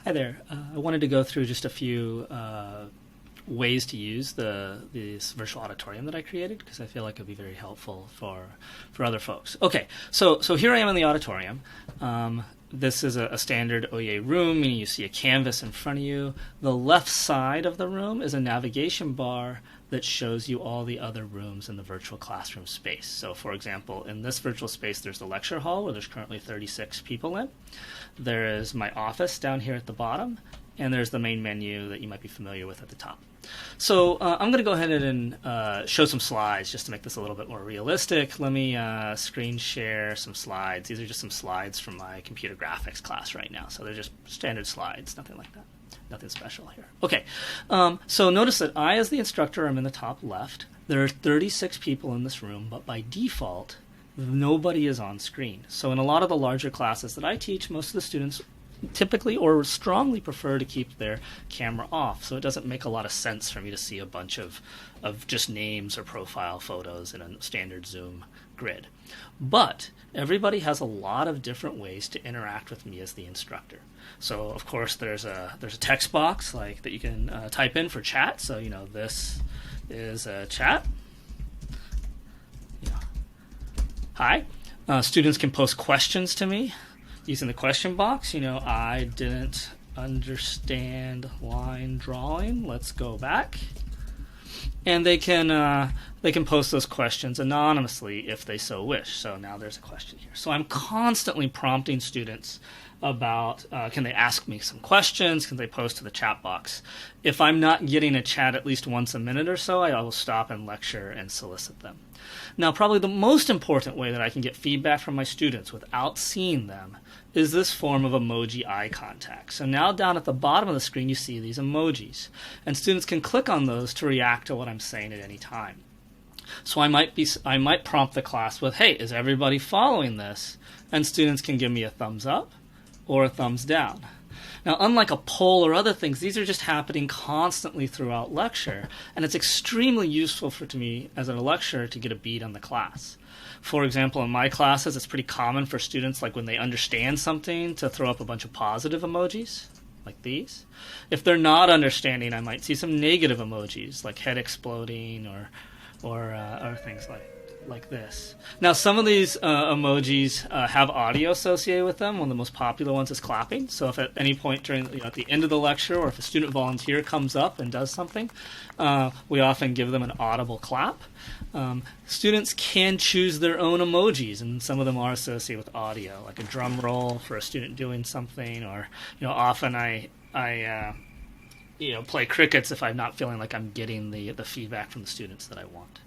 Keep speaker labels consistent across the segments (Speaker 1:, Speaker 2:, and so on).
Speaker 1: Hi there. I wanted to go through just a few ways to use this virtual auditorium that I created because I feel like it'd be very helpful for other folks. Okay, so here I am in the auditorium. This is a standard ohyay room, meaning you see a canvas in front of you. The left side of the room is a navigation bar that shows you all the other rooms in the virtual classroom space. So for example, in this virtual space, there's the lecture hall where there's currently 36 people in. There is my office down here at the bottom, and there's the main menu that you might be familiar with at the top. So I'm going to go ahead and show some slides just to make this a little bit more realistic. Let me screen share some slides. These are just some slides from my computer graphics class right now. So they're just standard slides, nothing like that. Nothing special here. Okay, so notice that I, as the instructor, am in the top left. There are 36 people in this room, but by default, nobody is on screen. So in a lot of the larger classes that I teach, most of the students typically or strongly prefer to keep their camera off, so it doesn't make a lot of sense for me to see a bunch of just names or profile photos in a standard Zoom grid. But everybody has a lot of different ways to interact with me as the instructor. So of course there's a text box like that you can type in for chat. So this is a chat. Hi. Students can post questions to me using the question box. I didn't understand line drawing. Let's go back. And they can post those questions anonymously if they so wish. So now there's a question here. So I'm constantly prompting students about can they ask me some questions? Can they post to the chat box? If I'm not getting a chat at least once a minute or so, I will stop and lecture and solicit them. Now, probably the most important way that I can get feedback from my students without seeing them is this form of emoji eye contact. So now down at the bottom of the screen, you see these emojis. And students can click on those to react to what I'm saying at any time. So I might prompt the class with, hey, is everybody following this? And students can give me a thumbs up or a thumbs down. Now, unlike a poll or other things, these are just happening constantly throughout lecture, and it's extremely useful to me as a lecturer to get a beat on the class. For example, in my classes, it's pretty common for students, like when they understand something, to throw up a bunch of positive emojis, like these. If they're not understanding, I might see some negative emojis, like head exploding or things like this. Now, some of these emojis have audio associated with them. One of the most popular ones is clapping. So if at any point during at the end of the lecture, or if a student volunteer comes up and does something, we often give them an audible clap. Students can choose their own emojis, and some of them are associated with audio, like a drum roll for a student doing something, or often I play crickets if I'm not feeling like I'm getting the feedback from the students that I want.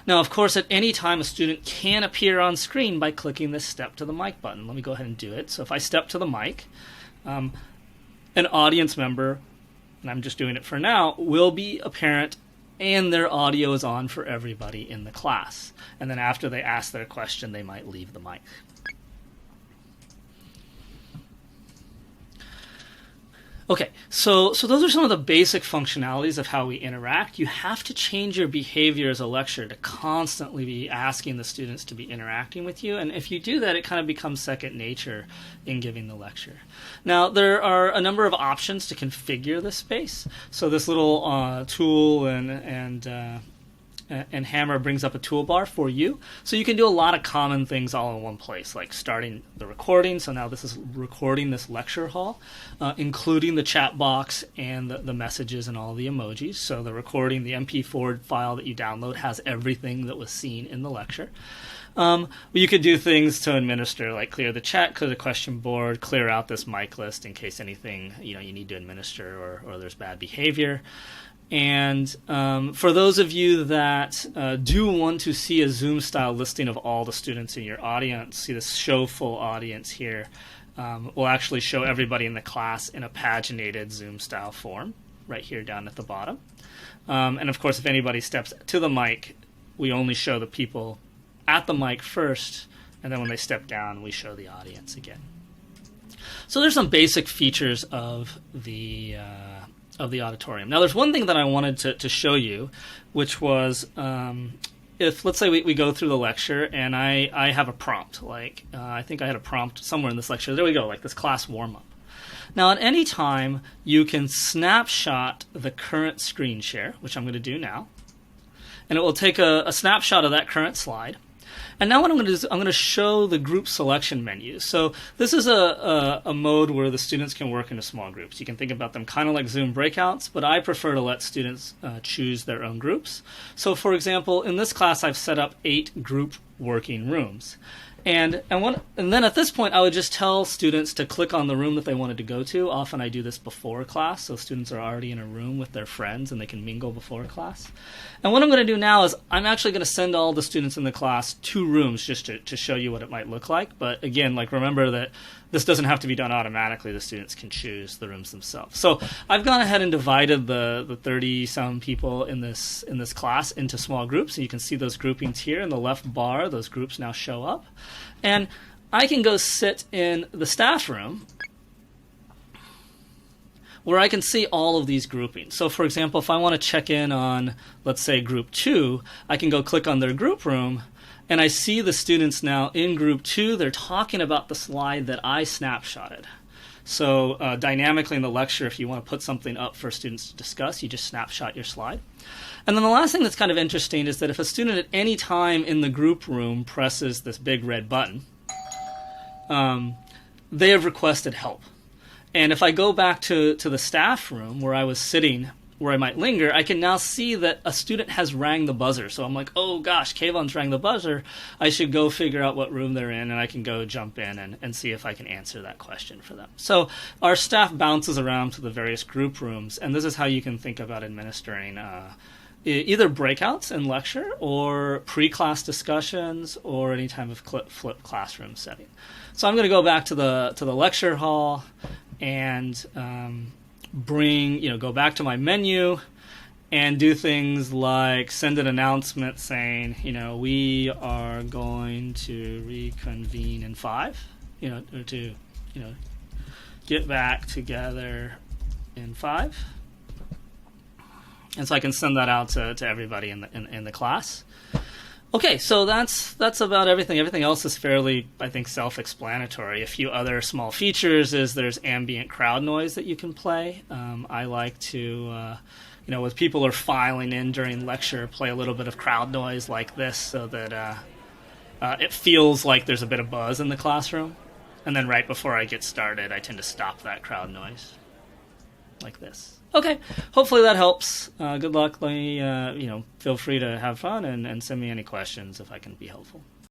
Speaker 1: Now, of course, at any time, a student can appear on screen by clicking this step to the mic button. Let me go ahead and do it. So if I step to the mic, an audience member, and I'm just doing it for now, will be apparent, and their audio is on for everybody in the class. And then after they ask their question, they might leave the mic. Okay, so those are some of the basic functionalities of how we interact. You have to change your behavior as a lecturer to constantly be asking the students to be interacting with you. And if you do that, it kind of becomes second nature in giving the lecture. Now, there are a number of options to configure this space. So this little tool and hammer brings up a toolbar for you. So you can do a lot of common things all in one place, like starting the recording. So now this is recording this lecture hall, including the chat box and the messages and all the emojis. So the recording, the MP4 file that you download, has everything that was seen in the lecture. You could do things to administer, like clear the chat, clear the question board, clear out this mic list in case anything you need to administer or there's bad behavior. And for those of you that do want to see a Zoom-style listing of all the students in your audience, see this show full audience here, we'll actually show everybody in the class in a paginated Zoom-style form right here down at the bottom. And of course, if anybody steps to the mic, we only show the people at the mic first, and then when they step down, we show the audience again. So there's some basic features of the auditorium. Now, there's one thing that I wanted to show you, which was if, let's say, we go through the lecture and I have a prompt. Like, I think I had a prompt somewhere in this lecture. There we go, like this class warm-up. Now, at any time, you can snapshot the current screen share, which I'm going to do now. And it will take a snapshot of that current slide. And now what I'm going to do is I'm going to show the group selection menu. So this is a mode where the students can work into small groups. You can think about them kind of like Zoom breakouts, but I prefer to let students choose their own groups. So for example, in this class, I've set up 8 group working rooms. And then at this point, I would just tell students to click on the room that they wanted to go to. Often I do this before class, so students are already in a room with their friends and they can mingle before class. And what I'm going to do now is I'm actually going to send all the students in the class 2 rooms just to show you what it might look like. But again, like remember that this doesn't have to be done automatically. The students can choose the rooms themselves. So I've gone ahead and divided the 30-some people in this class into small groups. And you can see those groupings here in the left bar. Those groups now show up. And I can go sit in the staff room where I can see all of these groupings. So for example, if I want to check in on, let's say, group 2, I can go click on their group room, and I see the students now in group 2. They're talking about the slide that I snapshotted. So dynamically in the lecture, if you want to put something up for students to discuss, you just snapshot your slide. And then the last thing that's kind of interesting is that if a student at any time in the group room presses this big red button, they have requested help. And if I go back to the staff room where I was sitting, where I might linger, I can now see that a student has rang the buzzer. So I'm like, oh gosh, Kayvon's rang the buzzer. I should go figure out what room they're in, and I can go jump in and see if I can answer that question for them. So our staff bounces around to the various group rooms, and this is how you can think about administering either breakouts in lecture or pre-class discussions or any type of flipped classroom setting. So I'm going to go back to the lecture hall and go back to my menu and do things like send an announcement saying, we are going to reconvene in 5, or to, get back together in 5. And so I can send that out to everybody in the class. Okay, so that's about everything. Everything else is fairly, I think, self-explanatory. A few other small features is there's ambient crowd noise that you can play. I like to, when people are filing in during lecture, play a little bit of crowd noise like this so that it feels like there's a bit of buzz in the classroom. And then right before I get started, I tend to stop that crowd noise like this. Okay, hopefully that helps. Good luck. Feel free to have fun and send me any questions if I can be helpful.